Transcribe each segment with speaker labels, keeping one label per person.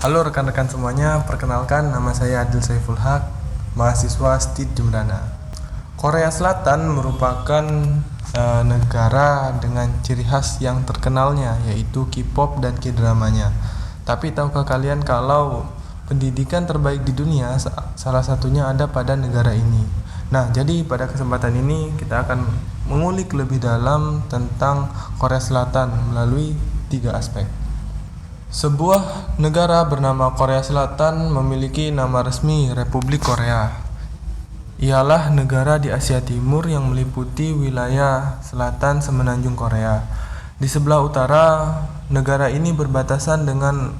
Speaker 1: Halo rekan-rekan semuanya, perkenalkan nama saya Adil Saiful Haq, mahasiswa STID Jembrana. Korea Selatan merupakan negara dengan ciri khas yang terkenalnya, yaitu K-pop dan K-dramanya. Tapi tahukah kalian kalau pendidikan terbaik di dunia salah satunya ada pada negara ini? Nah, jadi pada kesempatan ini kita akan mengulik lebih dalam tentang Korea Selatan melalui 3 aspek. Sebuah negara bernama Korea Selatan memiliki nama resmi Republik Korea. Ialah negara di Asia Timur yang meliputi wilayah selatan semenanjung Korea. Di sebelah utara, negara ini berbatasan dengan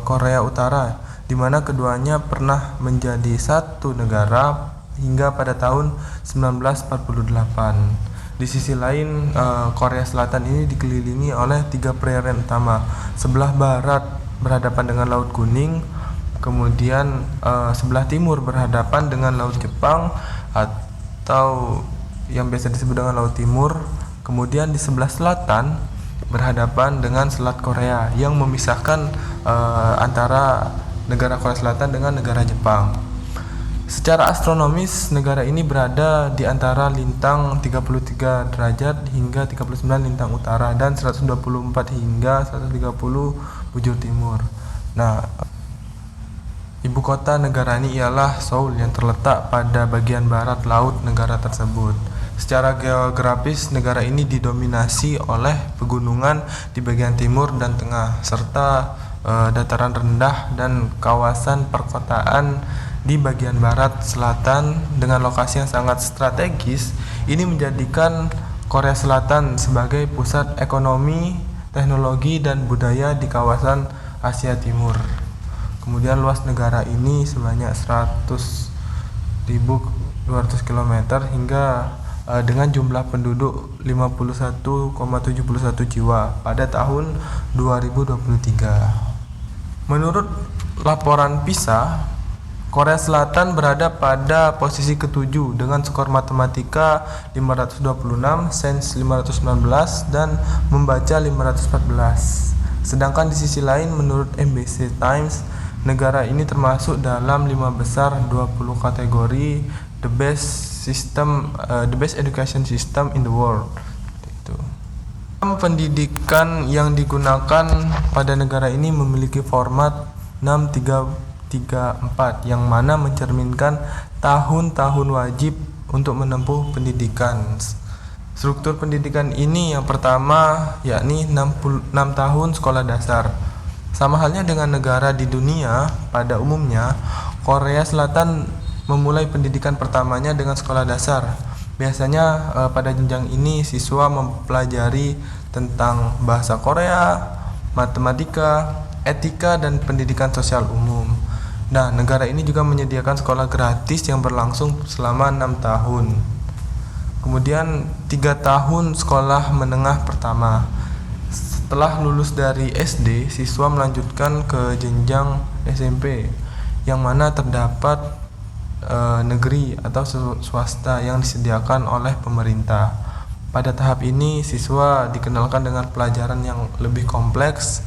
Speaker 1: Korea Utara, di mana keduanya pernah menjadi satu negara hingga pada tahun 1948. Di sisi lain, Korea Selatan ini dikelilingi oleh 3 perairan utama. Sebelah barat berhadapan dengan Laut Kuning, kemudian sebelah timur berhadapan dengan Laut Jepang atau yang biasa disebut dengan Laut Timur. Kemudian di sebelah selatan berhadapan dengan Selat Korea yang memisahkan antara negara Korea Selatan dengan negara Jepang. Secara astronomis, negara ini berada di antara lintang 33 derajat hingga 39 lintang utara dan 124 hingga 130 bujur timur. Nah, ibu kota negara ini ialah Seoul yang terletak pada bagian barat laut negara tersebut. Secara geografis, negara ini didominasi oleh pegunungan di bagian timur dan tengah, serta dataran rendah dan kawasan perkotaan di bagian barat selatan dengan lokasi yang sangat strategis. Ini menjadikan Korea Selatan sebagai pusat ekonomi, teknologi, dan budaya di kawasan Asia Timur. Kemudian luas negara ini sebanyak 100.200 km hingga dengan jumlah penduduk 51,71 jiwa pada tahun 2023. Menurut laporan PISA, Korea Selatan berada pada posisi ke-7 dengan skor matematika 526, sains 519, dan membaca 514. Sedangkan di sisi lain, menurut MBC Times, negara ini termasuk dalam 5 besar 20 kategori the best education system in the world. Itu. Pendidikan yang digunakan pada negara ini memiliki format 6-3-3-4 yang mana mencerminkan tahun-tahun wajib untuk menempuh pendidikan. Struktur pendidikan ini yang pertama yakni 6 tahun sekolah dasar. Sama halnya dengan negara di dunia, pada umumnya Korea Selatan memulai pendidikan pertamanya dengan sekolah dasar. Biasanya pada jenjang ini siswa mempelajari tentang bahasa Korea, matematika, etika, dan pendidikan sosial umum. Nah, negara ini juga menyediakan sekolah gratis yang berlangsung selama 6 tahun. Kemudian 3 tahun sekolah menengah pertama. Setelah lulus dari SD, siswa melanjutkan ke jenjang SMP, yang mana terdapat negeri atau swasta yang disediakan oleh pemerintah. Pada tahap ini, siswa dikenalkan dengan pelajaran yang lebih kompleks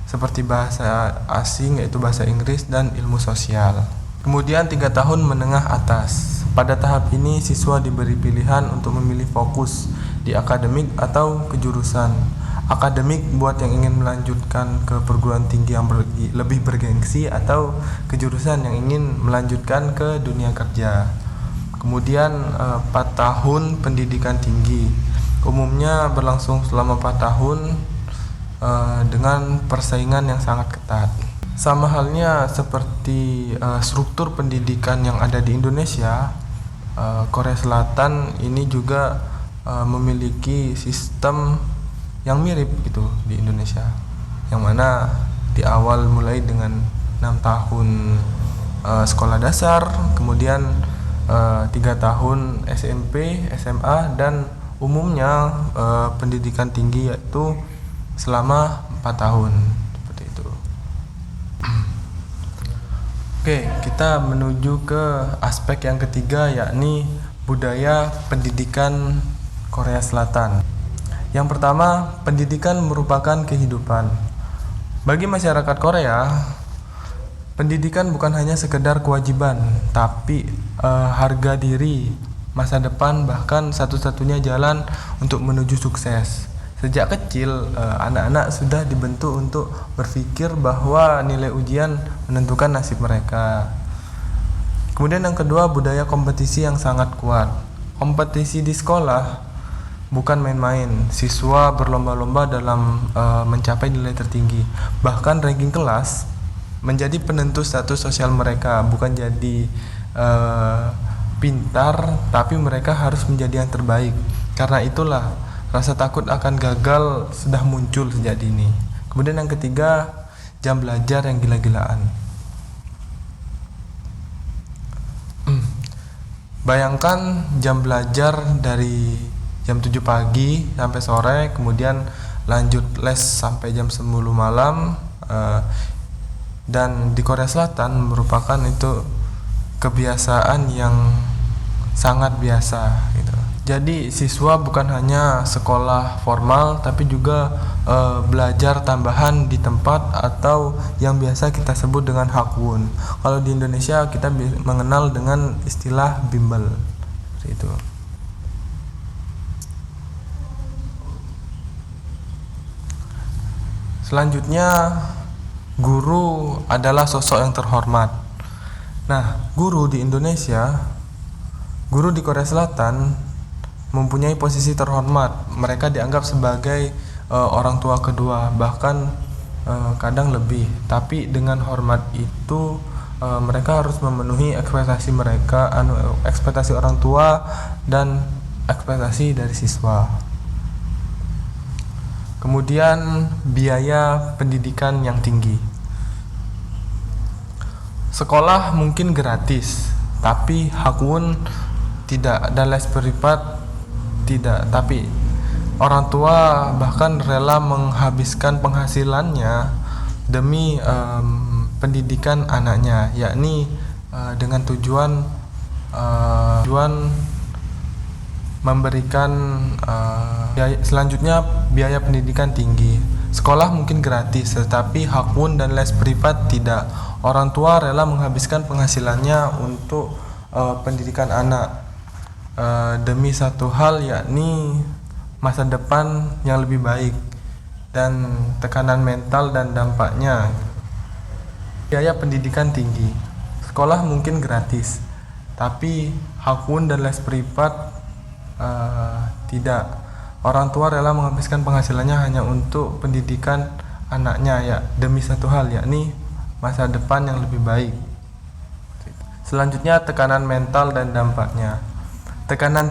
Speaker 1: seperti bahasa asing yaitu bahasa Inggris dan ilmu sosial. Kemudian 3 tahun menengah atas. Pada tahap ini siswa diberi pilihan untuk memilih fokus di akademik atau kejurusan. Akademik buat yang ingin melanjutkan ke perguruan tinggi yang lebih bergengsi atau kejurusan yang ingin melanjutkan ke dunia kerja. Kemudian 4 tahun pendidikan tinggi. Umumnya berlangsung selama 4 tahun dengan persaingan yang sangat ketat. Sama halnya seperti struktur pendidikan yang ada di Indonesia, Korea Selatan ini juga memiliki sistem yang mirip gitu di Indonesia, yang mana di awal mulai dengan 6 tahun sekolah dasar, kemudian 3 tahun SMP, SMA, dan umumnya pendidikan tinggi yaitu selama 4 tahun seperti itu. Oke, kita menuju ke aspek yang ketiga, yakni budaya pendidikan Korea Selatan. Yang pertama, pendidikan merupakan kehidupan. Bagi masyarakat Korea, Pendidikan bukan hanya sekedar kewajiban, tapi harga diri, masa depan, bahkan satu-satunya jalan untuk menuju sukses. Sejak kecil, anak-anak sudah dibentuk untuk berpikir bahwa nilai ujian menentukan nasib mereka. Kemudian yang kedua, budaya kompetisi yang sangat kuat. Kompetisi di sekolah bukan main-main. Siswa berlomba-lomba dalam mencapai nilai tertinggi. Bahkan ranking kelas menjadi penentu status sosial mereka, bukan jadi pintar, tapi mereka harus menjadi yang terbaik. Karena itulah rasa takut akan gagal sudah muncul sejak dini. Kemudian yang ketiga, jam belajar yang gila-gilaan. Bayangkan jam belajar dari jam 7 pagi sampai sore, kemudian lanjut les sampai jam 10 malam. Dan di Korea Selatan merupakan itu kebiasaan yang sangat biasa gitu. Jadi siswa bukan hanya sekolah formal, tapi juga belajar tambahan di tempat atau yang biasa kita sebut dengan hakwun. Kalau di Indonesia kita mengenal dengan istilah bimbel itu. Selanjutnya, guru adalah sosok yang terhormat. Nah, guru di Indonesia, guru di Korea Selatan mempunyai posisi terhormat. Mereka dianggap sebagai orang tua kedua, bahkan kadang lebih. Tapi dengan hormat itu mereka harus memenuhi ekspektasi mereka, ekspektasi orang tua dan ekspektasi dari siswa. Kemudian biaya pendidikan yang tinggi. Sekolah mungkin gratis, tapi hakwun tidak, dan les privat tidak. Tapi orang tua bahkan rela menghabiskan penghasilannya demi pendidikan anaknya, yakni dengan tujuan memberikan selanjutnya biaya pendidikan tinggi. Sekolah mungkin gratis, tetapi hakwun dan les privat tidak. Orang tua rela menghabiskan penghasilannya untuk pendidikan anak demi satu hal, yakni masa depan yang lebih baik dan tekanan mental dan dampaknya. Biaya pendidikan tinggi. Sekolah mungkin gratis, tapi hakwun dan les privat tidak. Orang tua rela menghabiskan penghasilannya hanya untuk pendidikan anaknya, ya demi satu hal, yakni masa depan yang lebih baik. Selanjutnya, tekanan mental dan dampaknya. Tekanan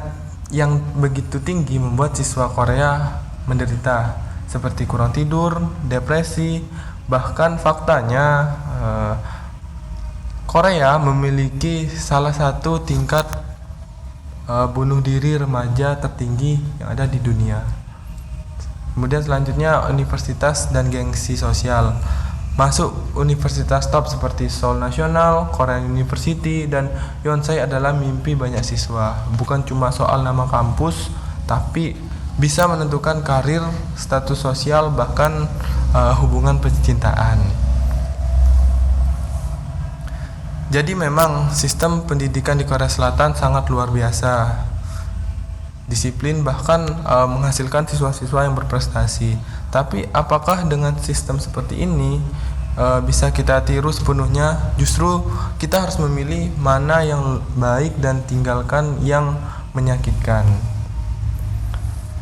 Speaker 1: yang begitu tinggi membuat siswa Korea menderita, seperti kurang tidur, depresi. Bahkan faktanya Korea memiliki salah satu tingkat bunuh diri remaja tertinggi yang ada di dunia. Kemudian selanjutnya, universitas dan gengsi sosial. Masuk universitas top seperti Seoul National, Korean University, dan Yonsei adalah mimpi banyak siswa. Bukan cuma soal nama kampus, tapi bisa menentukan karir, status sosial, bahkan hubungan percintaan. Jadi memang sistem pendidikan di Korea Selatan sangat luar biasa, disiplin, bahkan menghasilkan siswa-siswa yang berprestasi. Tapi apakah dengan sistem seperti ini bisa kita tiru sepenuhnya? Justru kita harus memilih mana yang baik dan tinggalkan yang menyakitkan.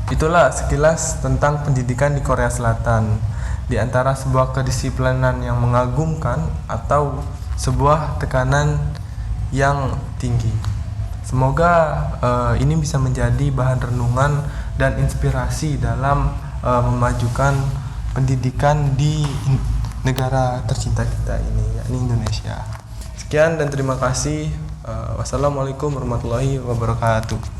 Speaker 1: Itulah sekilas tentang pendidikan di Korea Selatan. Di antara sebuah kedisiplinan yang mengagumkan atau sebuah tekanan yang tinggi. Semoga ini bisa menjadi bahan renungan dan inspirasi dalam memajukan pendidikan di negara tercinta kita ini, yakni Indonesia. Sekian dan terima kasih. Wassalamualaikum warahmatullahi wabarakatuh.